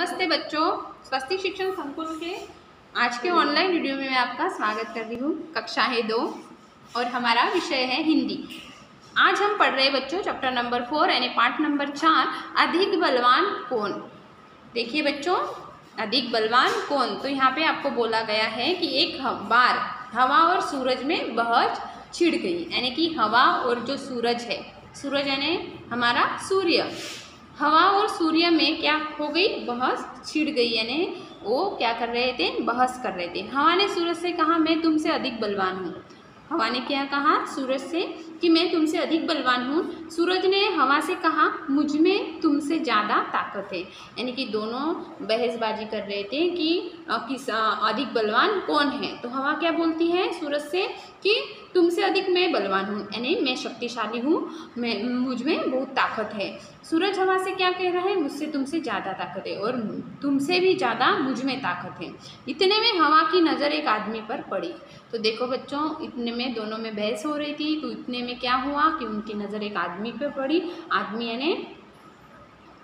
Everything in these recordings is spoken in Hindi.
नमस्ते बच्चों, स्वस्तिक शिक्षण संकुल के आज के ऑनलाइन वीडियो में मैं आपका स्वागत कर रही हूँ। कक्षा है 2 और हमारा विषय है हिंदी। आज हम पढ़ रहे बच्चों चैप्टर नंबर 4 यानी पाठ नंबर 4, अधिक बलवान कौन। देखिए बच्चों, अधिक बलवान कौन, तो यहाँ पे आपको बोला गया है कि एक बार हवा और सूरज में बहस छिड़ गई, यानी कि हवा और जो सूरज है, सूरज यानी हमारा सूर्य, हवा और सूर्य में क्या हो गई, बहस छिड़ गई, यानी वो क्या कर रहे थे, बहस कर रहे थे। हवा ने सूरज से कहा मैं तुमसे अधिक बलवान हूँ। हवा ने क्या कहा सूरज से कि मैं तुमसे अधिक बलवान हूँ। सूरज ने हवा से कहा मुझ में तुमसे ज़्यादा ताकत है, यानी कि दोनों बहसबाजी कर रहे थे कि किस अधिक बलवान कौन है। तो हवा क्या बोलती है सूरज से कि तुमसे अधिक मैं बलवान हूँ, यानी मैं शक्तिशाली हूँ, मैं मुझ में बहुत ताकत है। सूरज हवा से क्या कह रहा है, मुझसे तुमसे ज़्यादा ताकत है और तुमसे भी ज़्यादा मुझ में ताकत है। इतने में हवा की नज़र एक आदमी पर पड़ी। तो देखो बच्चों, इतने में दोनों में बहस हो रही थी, तो इतने में क्या हुआ कि उनकी नज़र एक आदमी पर पड़ी। आदमी यानी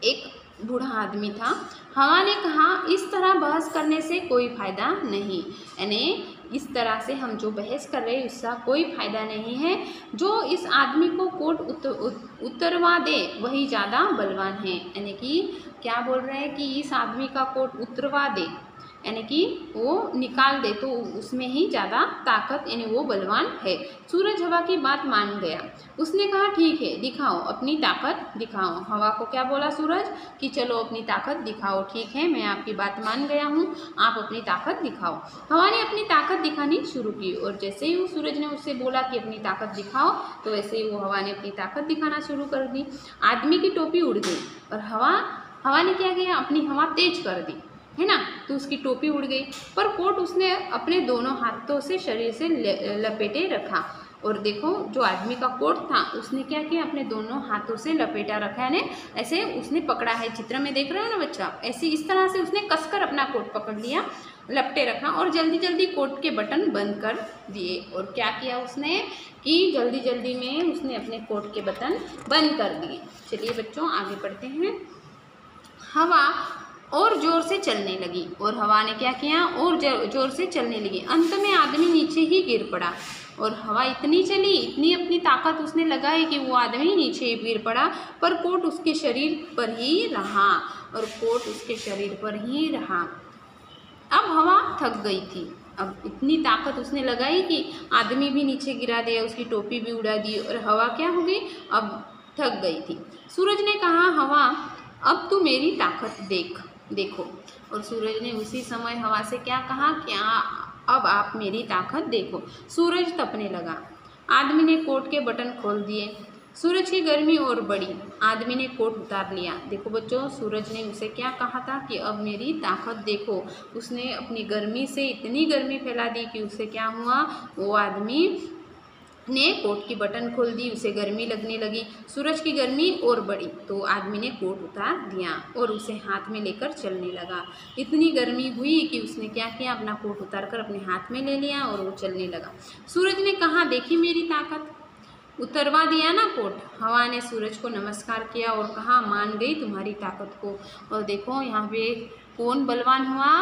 एक बूढ़ा आदमी था। हवा ने कहा इस तरह बहस करने से कोई फ़ायदा नहीं, यानी इस तरह से हम जो बहस कर रहे हैं उसका कोई फ़ायदा नहीं है। जो इस आदमी को कोट उतरवा दे वही ज़्यादा बलवान है, यानी कि क्या बोल रहे हैं कि इस आदमी का कोट उतरवा दे, यानी कि वो निकाल दे तो उसमें ही ज़्यादा ताकत, यानी वो बलवान है। सूरज हवा की बात मान गया। उसने कहा ठीक है, दिखाओ अपनी ताकत दिखाओ। हवा को क्या बोला सूरज कि चलो अपनी ताकत दिखाओ। ठीक है, मैं आपकी बात मान गया हूँ, आप अपनी ताकत दिखाओ। हवा ने अपनी ताकत दिखानी शुरू की और जैसे ही वो सूरज ने उससे बोला कि अपनी ताकत दिखाओ, तो वैसे ही वो हवा ने अपनी ताकत दिखाना शुरू कर दी। आदमी की टोपी उड़ गई और हवा ने क्या किया, अपनी हवा तेज कर दी, है ना, तो उसकी टोपी उड़ गई। पर कोट उसने अपने दोनों हाथों से शरीर से लपेटे रखा। और देखो जो आदमी का कोट था उसने क्या किया, अपने दोनों हाथों से लपेटा रखा, यानी ऐसे उसने पकड़ा है। चित्र में देख रहे हो ना बच्चा, ऐसे इस तरह से उसने कसकर अपना कोट पकड़ लिया, लपटे रखा और जल्दी जल्दी कोट के बटन बंद कर दिए। और क्या किया उसने कि जल्दी जल्दी में उसने अपने कोट के बटन बंद कर दिए। चलिए बच्चों आगे बढ़ते हैं। हवा और ज़ोर से चलने लगी और हवा ने क्या किया, और ज़ोर से चलने लगी। अंत में आदमी नीचे ही गिर पड़ा और हवा इतनी चली, इतनी अपनी ताकत उसने लगाई कि वो आदमी नीचे ही गिर पड़ा, पर कोट उसके शरीर पर ही रहा और कोट उसके शरीर पर ही रहा। अब हवा थक गई थी। अब इतनी ताकत उसने लगाई कि आदमी भी नीचे गिरा दिया, उसकी टोपी भी उड़ा दी और हवा क्या हो गई, अब थक गई थी। सूरज ने कहा हवा अब तू मेरी ताकत देखो। और सूरज ने उसी समय हवा से क्या कहा कि अब आप मेरी ताकत देखो। सूरज तपने लगा। आदमी ने कोट के बटन खोल दिए। सूरज की गर्मी और बढ़ी। आदमी ने कोट उतार लिया। देखो बच्चों, सूरज ने उसे क्या कहा था कि अब मेरी ताकत देखो। उसने अपनी गर्मी से इतनी गर्मी फैला दी कि उसे क्या हुआ, वो आदमी ने कोट की बटन खोल दी, उसे गर्मी लगने लगी। सूरज की गर्मी और बढ़ी तो आदमी ने कोट उतार दिया और उसे हाथ में लेकर चलने लगा। इतनी गर्मी हुई कि उसने क्या किया, अपना कोट उतारकर अपने हाथ में ले लिया और वो चलने लगा। सूरज ने कहा देखी मेरी ताकत, उतरवा दिया ना कोट। हवा ने सूरज को नमस्कार किया और कहा मान गई तुम्हारी ताकत को। और देखो यहाँ पे कौन बलवान हुआ,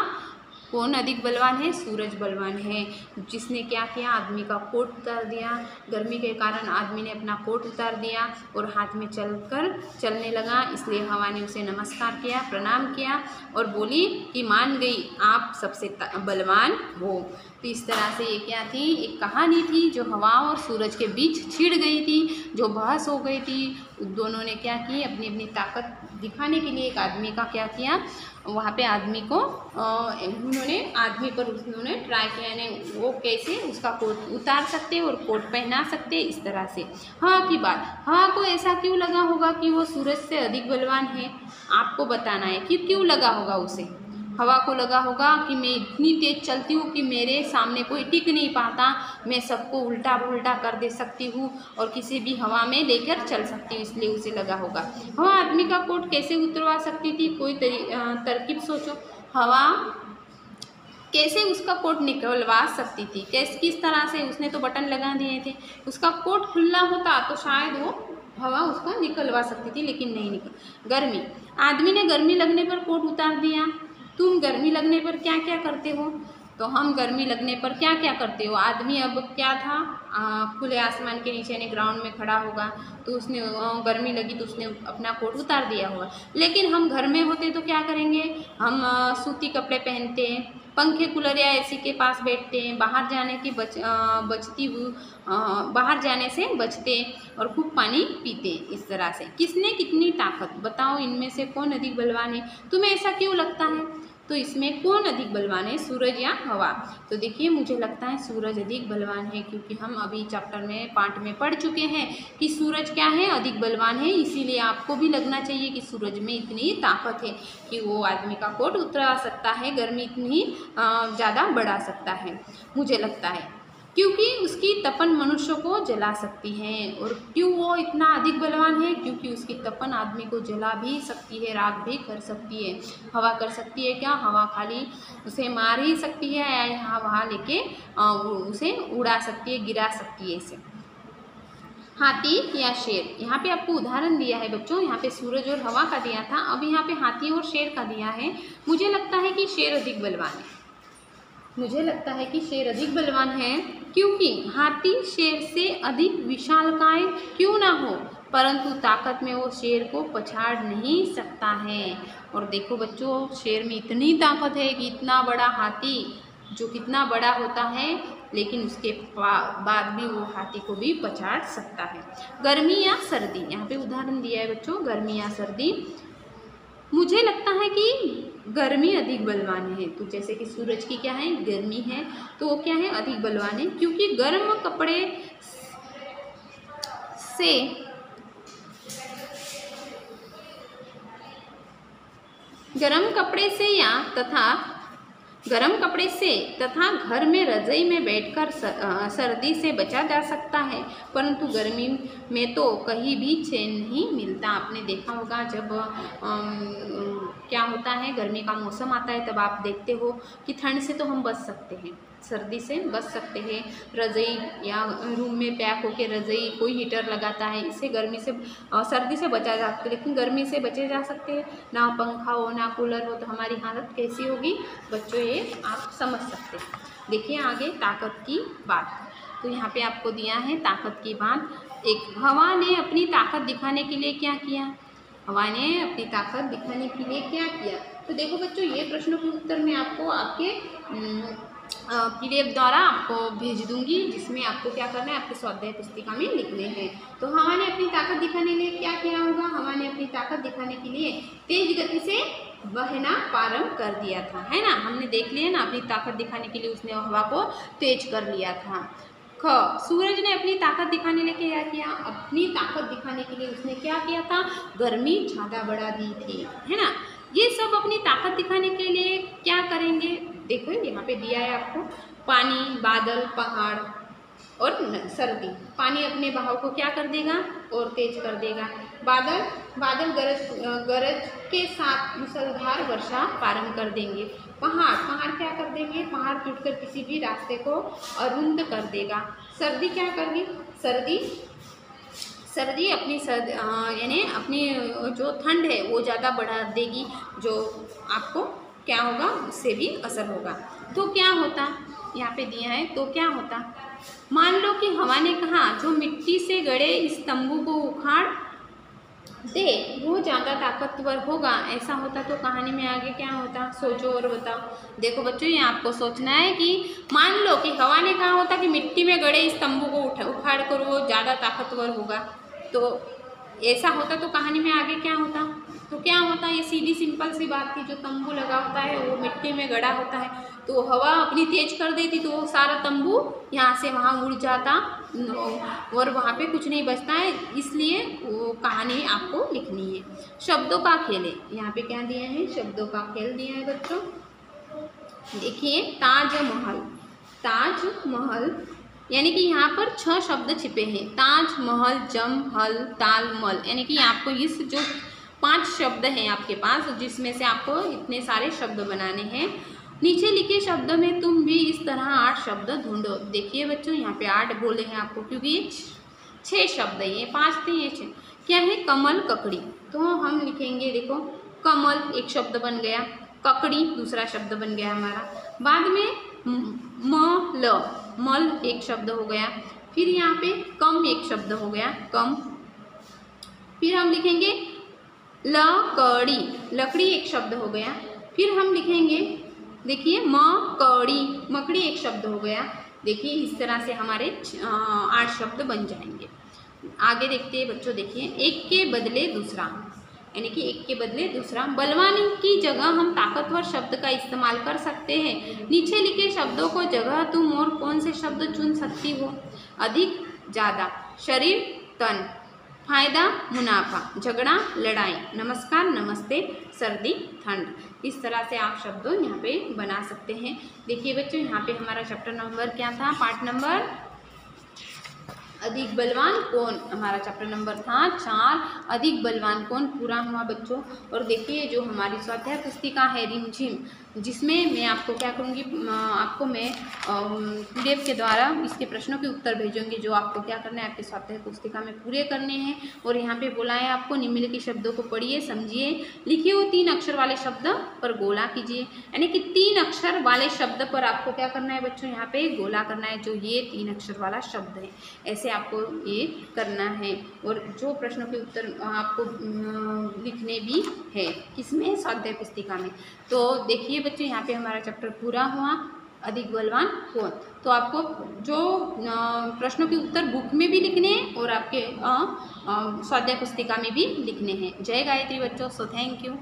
कौन अधिक बलवान है, सूरज बलवान है, जिसने क्या किया, आदमी का कोट उतार दिया। गर्मी के कारण आदमी ने अपना कोट उतार दिया और हाथ में चलने लगा। इसलिए हवा ने उसे नमस्कार किया, प्रणाम किया और बोली कि मान गई आप सबसे बलवान हो। तो इस तरह से ये क्या थी, एक कहानी थी जो हवा और सूरज के बीच छिड़ गई थी, जो बहस हो गई थी। दोनों ने क्या की, अपनी अपनी ताकत दिखाने के लिए एक आदमी का क्या किया, वहाँ पे आदमी को उन्होंने ट्राई किया, यानी वो कैसे उसका कोट उतार सकते और कोट पहना सकते। इस तरह से हवा की बात, हवा को ऐसा क्यों लगा होगा कि वो सूरज से अधिक बलवान है, आपको बताना है कि क्यों लगा होगा उसे। हवा को लगा होगा कि मैं इतनी तेज़ चलती हूँ कि मेरे सामने कोई टिक नहीं पाता, मैं सबको उल्टा पुल्टा कर दे सकती हूँ और किसी भी हवा में लेकर चल सकती हूँ, इसलिए उसे लगा होगा। हवा आदमी का कोट कैसे उतरवा सकती थी, कोई तरकीब सोचो। हवा कैसे उसका कोट निकलवा सकती थी, किस तरह से, उसने तो बटन लगा दिए थे। उसका कोट खुला होता तो शायद वो हवा उसका निकलवा सकती थी, लेकिन नहीं निकल। गर्मी, आदमी ने गर्मी लगने पर कोट उतार दिया। तुम गर्मी लगने पर क्या क्या करते हो? तो हम गर्मी लगने पर क्या क्या करते हो? आदमी अब क्या था, खुले आसमान के नीचे यानी ग्राउंड में खड़ा होगा, तो उसने गर्मी लगी तो उसने अपना कोट उतार दिया होगा। लेकिन हम घर में होते तो क्या करेंगे? हम सूती कपड़े पहनते हैं, पंखे कूलर या एसी के पास बैठते हैं, बाहर जाने की बाहर जाने से बचते और खूब पानी पीते। इस तरह से किसने कितनी ताकत, बताओ इनमें से कौन अधिक बलवान है? तुम्हें ऐसा क्यों लगता है? तो इसमें कौन अधिक बलवान है, सूरज या हवा? तो देखिए मुझे लगता है सूरज अधिक बलवान है, क्योंकि हम अभी चैप्टर में पाठ में पढ़ चुके हैं कि सूरज क्या है, अधिक बलवान है। इसीलिए आपको भी लगना चाहिए कि सूरज में इतनी ताकत है कि वो आदमी का कोट उतरा सकता है, गर्मी इतनी ज़्यादा बढ़ा सकता है, मुझे लगता है, क्योंकि उसकी तपन मनुष्य को जला सकती है। और क्यों वो इतना अधिक बलवान है? क्योंकि उसकी तपन आदमी को जला भी सकती है, राख भी कर सकती है। हवा कर सकती है क्या? हवा खाली उसे मार ही सकती है या यहाँ वहाँ लेके उसे उड़ा सकती है, गिरा सकती है इसे। हाथी या शेर? यहाँ पे आपको उदाहरण दिया है बच्चों, यहाँ पे सूरज और हवा का दिया था, अब यहाँ पे हाथी और शेर का दिया है। मुझे लगता है कि शेर अधिक बलवान है, मुझे लगता है कि शेर अधिक बलवान है, क्योंकि हाथी शेर से अधिक विशालकाय क्यों ना हो, परंतु ताकत में वो शेर को पछाड़ नहीं सकता है। और देखो बच्चों, शेर में इतनी ताकत है कि इतना बड़ा हाथी जो कितना बड़ा होता है, लेकिन उसके बाद भी वो हाथी को भी पछाड़ सकता है। गर्मी या सर्दी? यहाँ पे उदाहरण दिया है बच्चों, गर्मी या सर्दी। मुझे लगता है कि गर्मी अधिक बलवान है। तो जैसे कि सूरज की क्या है, गर्मी है, तो वो क्या है, अधिक बलवान है, क्योंकि गर्म कपड़े से तथा घर में रज़ाई में बैठकर सर्दी से बचा जा सकता है, परंतु गर्मी में तो कहीं भी चैन नहीं मिलता। आपने देखा होगा जब क्या होता है, गर्मी का मौसम आता है, तब आप देखते हो कि ठंड से तो हम बच सकते हैं, सर्दी से बच सकते हैं, रज़ाई या रूम में पैक होके रज़ाई, कोई हीटर लगाता है, इससे गर्मी से सर्दी से बचा जा सकता है, लेकिन गर्मी से बचे जा सकते हैं। ना पंखा हो ना कूलर हो तो हमारी हालत कैसी होगी बच्चों, ये आप समझ सकते हैं। देखिए आगे ताकत की बात, तो यहाँ पे आपको दिया है ताकत की बात। एक, हवा ने अपनी ताकत दिखाने के लिए क्या किया? हवा ने अपनी ताकत दिखाने के लिए क्या किया? तो देखो बच्चों, ये प्रश्नों के उत्तर मैं आपको आपके PDF द्वारा आपको भेज दूंगी, जिसमें आपको क्या करना है, आपके स्वाध्याय पुस्तिका में लिखने हैं। तो हवा ने अपनी ताकत दिखाने के लिए क्या किया होगा? हवा ने अपनी ताकत दिखाने के लिए तेज गति से बहना प्रारंभ कर दिया था, है ना। हमने देख लिया ना, अपनी ताकत दिखाने के लिए उसने हवा को तेज कर लिया था। ख, सूरज ने अपनी ताकत दिखाने के लिए क्या किया? अपनी ताकत दिखाने के लिए उसने क्या किया था? गर्मी ज़्यादा बढ़ा दी थी, है ना। ये सब अपनी ताकत दिखाने के लिए क्या करेंगे? देखो यहाँ पे दिया है आपको, पानी, बादल, पहाड़ और सर्दी। पानी अपने बहाव को क्या कर देगा? और तेज कर देगा। बादल गरज के साथ मुसलधार वर्षा प्रारंभ कर देंगे। पहाड़ क्या कर देंगे? पहाड़ टूटकर किसी भी रास्ते को अरुंद कर देगा। सर्दी क्या करेगी? सर्दी अपनी यानी अपनी जो ठंड है वो ज़्यादा बढ़ा देगी, जो आपको क्या होगा, उससे भी असर होगा। तो क्या होता, यहाँ पे दिया है, तो क्या होता, मान लो कि हवा ने कहा जो मिट्टी से गढ़े इस तंबू को उखाड़ दे वो ज़्यादा ताकतवर होगा। ऐसा होता तो कहानी में आगे क्या होता, सोचो और बताओ। देखो बच्चों, ये आपको सोचना है कि मान लो कि हवा ने कहा होता कि मिट्टी में गड़े इस तंबू को उखाड़ कर वो ज़्यादा ताकतवर होगा, तो ऐसा होता तो कहानी में आगे क्या होता, तो क्या होता, ये सीधी सिंपल सी बात थी। जो तंबू लगा होता है वो मिट्टी में गड़ा होता है, तो हवा अपनी तेज कर देती तो वो सारा तंबू यहाँ से वहाँ उड़ जाता और वहाँ पे कुछ नहीं बचता है। इसलिए वो कहानी आपको लिखनी है। शब्दों का खेल है, यहाँ पे क्या दिया है, शब्दों का खेल दिया है बच्चों। देखिए ताजमहल यानी कि यहाँ पर 6 शब्द छिपे हैं, ताज, महल, जम, हल, ताल, मल, यानी कि आपको इस जो 5 शब्द हैं आपके पास, जिसमें से आपको इतने सारे शब्द बनाने हैं। नीचे लिखे शब्दों में तुम भी इस तरह 8 शब्द ढूंढो। देखिए बच्चों, यहाँ पे 8 बोले हैं आपको, क्योंकि ये 6 शब्द है, ये 5 थे, ये 6 क्या है, कमल, ककड़ी। तो हम लिखेंगे, देखो कमल एक शब्द बन गया, ककड़ी दूसरा शब्द बन गया हमारा। बाद में मल एक शब्द हो गया, फिर यहाँ पे कम एक शब्द हो गया, कम। फिर हम लिखेंगे लकड़ी, लकड़ी एक शब्द हो गया। फिर हम लिखेंगे, देखिए मकड़ी, मकड़ी एक शब्द हो गया। देखिए इस तरह से हमारे 8 शब्द बन जाएंगे। आगे देखते हैं बच्चों, देखिए एक के बदले दूसरा, यानी कि एक के बदले दूसरा। बलवान की जगह हम ताकतवर शब्द का इस्तेमाल कर सकते हैं। नीचे लिखे शब्दों को जगह तुम और कौन से शब्द चुन सकती हो? अधिक, ज़्यादा, शरीर, तन, फायदा, मुनाफा, झगड़ा, लड़ाई, नमस्कार, नमस्ते, सर्दी, ठंड। इस तरह से आप शब्द यहाँ पे बना सकते हैं। देखिए बच्चों, यहाँ पे हमारा चैप्टर नंबर क्या था? पार्ट नंबर अधिक बलवान कौन, हमारा चैप्टर नंबर था 4, अधिक बलवान कौन पूरा हुआ बच्चों। और देखिए जो हमारी स्वाध्याय पुस्तिका है रिमझिम, जिसमें मैं आपको क्या करूँगी, आपको मैं PDF के द्वारा इसके प्रश्नों के उत्तर भेजूंगी, जो आपको क्या करना है आपके स्वाध्याय पुस्तिका में पूरे करने हैं। और यहाँ पे बोला है आपको निम्नलिखित शब्दों को पढ़िए, समझिए, लिखिए वो 3 अक्षर वाले शब्द पर गोला कीजिए। यानी कि 3 अक्षर वाले शब्द पर आपको क्या करना है बच्चों, यहाँ पे गोला करना है, जो ये 3 अक्षर वाला शब्द है, ऐसे आपको ये करना है। और जो प्रश्नों के उत्तर आपको लिखने भी है, किसमें? स्वाध्याय पुस्तिका में। तो देखिए बच्चों, यहाँ पे हमारा चैप्टर पूरा हुआ, अधिक बलवान कौन। तो आपको जो प्रश्नों के उत्तर बुक में भी लिखने हैं और आपके स्वाध्याय पुस्तिका में भी लिखने हैं। जय गायत्री बच्चों, सो थैंक यू।